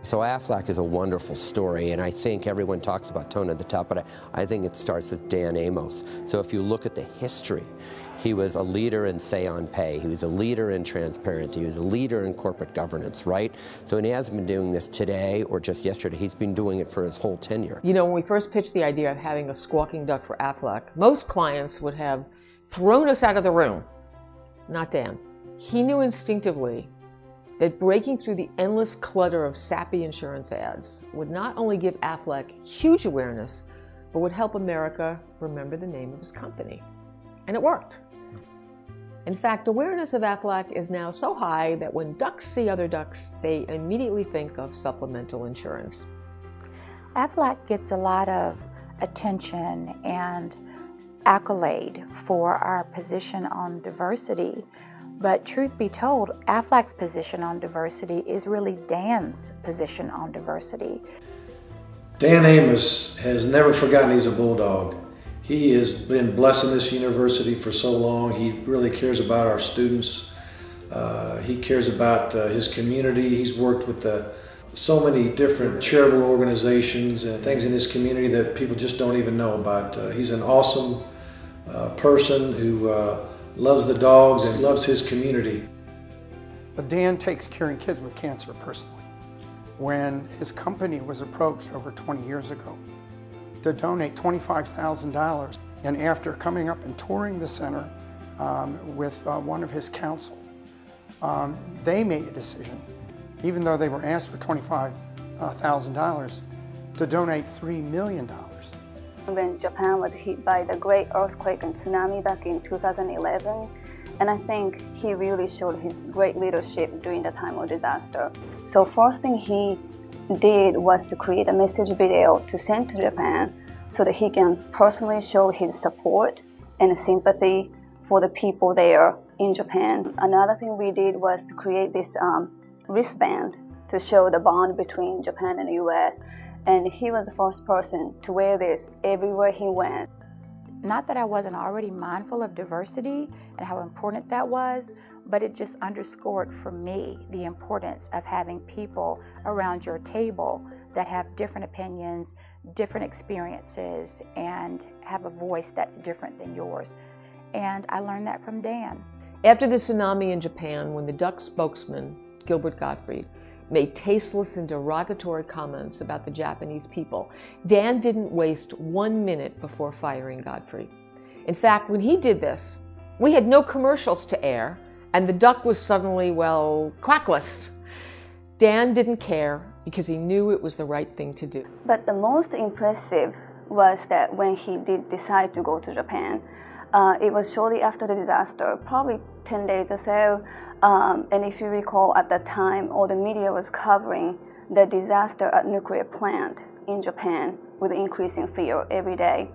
So Aflac is a wonderful story, and I think everyone talks about tone at the top, but I think it starts with Dan Amos. So if you look at the history, he was a leader in say on pay, he was a leader in transparency, he was a leader in corporate governance, right? So and he hasn't been doing this today or just yesterday, he's been doing it for his whole tenure. You know, when we first pitched the idea of having a squawking duck for Aflac, most clients would have thrown us out of the room. Not Dan. He knew instinctively that breaking through the endless clutter of sappy insurance ads would not only give Aflac huge awareness, but would help America remember the name of his company. And it worked. In fact, awareness of Aflac is now so high that when ducks see other ducks, they immediately think of supplemental insurance. Aflac gets a lot of attention and accolade for our position on diversity. But truth be told, Aflac's position on diversity is really Dan's position on diversity. Dan Amos has never forgotten he's a bulldog. He has been blessing this university for so long. He really cares about our students. He cares about his community. He's worked with so many different charitable organizations and things in his community that people just don't even know about. He's an awesome person who loves the dogs and loves his community. But Dan takes curing kids with cancer personally. When his company was approached over 20 years ago to donate $25,000, and after coming up and touring the center with one of his counsel, they made a decision, even though they were asked for $25,000, to donate $3 million. When Japan was hit by the great earthquake and tsunami back in 2011, and I think he really showed his great leadership during the time of disaster. So first thing he did was to create a message video to send to Japan so that he can personally show his support and sympathy for the people there in Japan. Another thing we did was to create this wristband to show the bond between Japan and the US. And he was the first person to wear this everywhere he went. Not that I wasn't already mindful of diversity and how important that was, but it just underscored for me the importance of having people around your table that have different opinions, different experiences, and have a voice that's different than yours. And I learned that from Dan. After the tsunami in Japan, when the duck spokesman, Gilbert Gottfried, made tasteless and derogatory comments about the Japanese people, Dan didn't waste 1 minute before firing Godfrey. In fact, when he did this, we had no commercials to air, and the duck was suddenly, well, quackless. Dan didn't care because he knew it was the right thing to do. But the most impressive was that when he did decide to go to Japan, it was shortly after the disaster, probably 10 days or so. And if you recall, at that time, all the media was covering the disaster at nuclear plant in Japan with increasing fear every day.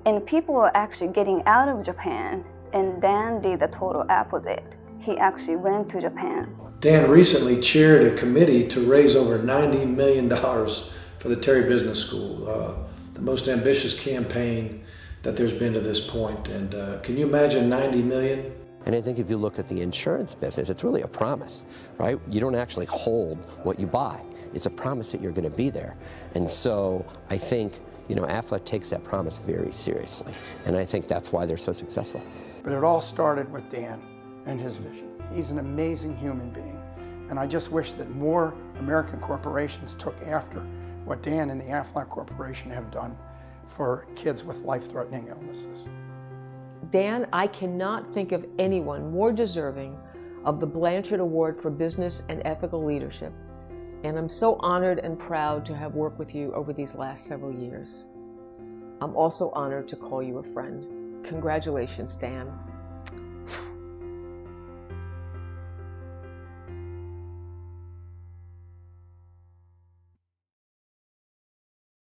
And people were actually getting out of Japan, and Dan did the total opposite. He actually went to Japan. Dan recently chaired a committee to raise over $90 million for the Terry Business School, the most ambitious campaign that there's been to this point. And can you imagine $90 million? And I think if you look at the insurance business, it's really a promise, right? You don't actually hold what you buy. It's a promise that you're going to be there. And so I think, you know, Aflac takes that promise very seriously. And I think that's why they're so successful. But it all started with Dan and his vision. He's an amazing human being. And I just wish that more American corporations took after what Dan and the Aflac Corporation have done for kids with life-threatening illnesses. Dan, I cannot think of anyone more deserving of the Blanchard Award for Business and Ethical Leadership, and I'm so honored and proud to have worked with you over these last several years. I'm also honored to call you a friend. Congratulations, Dan.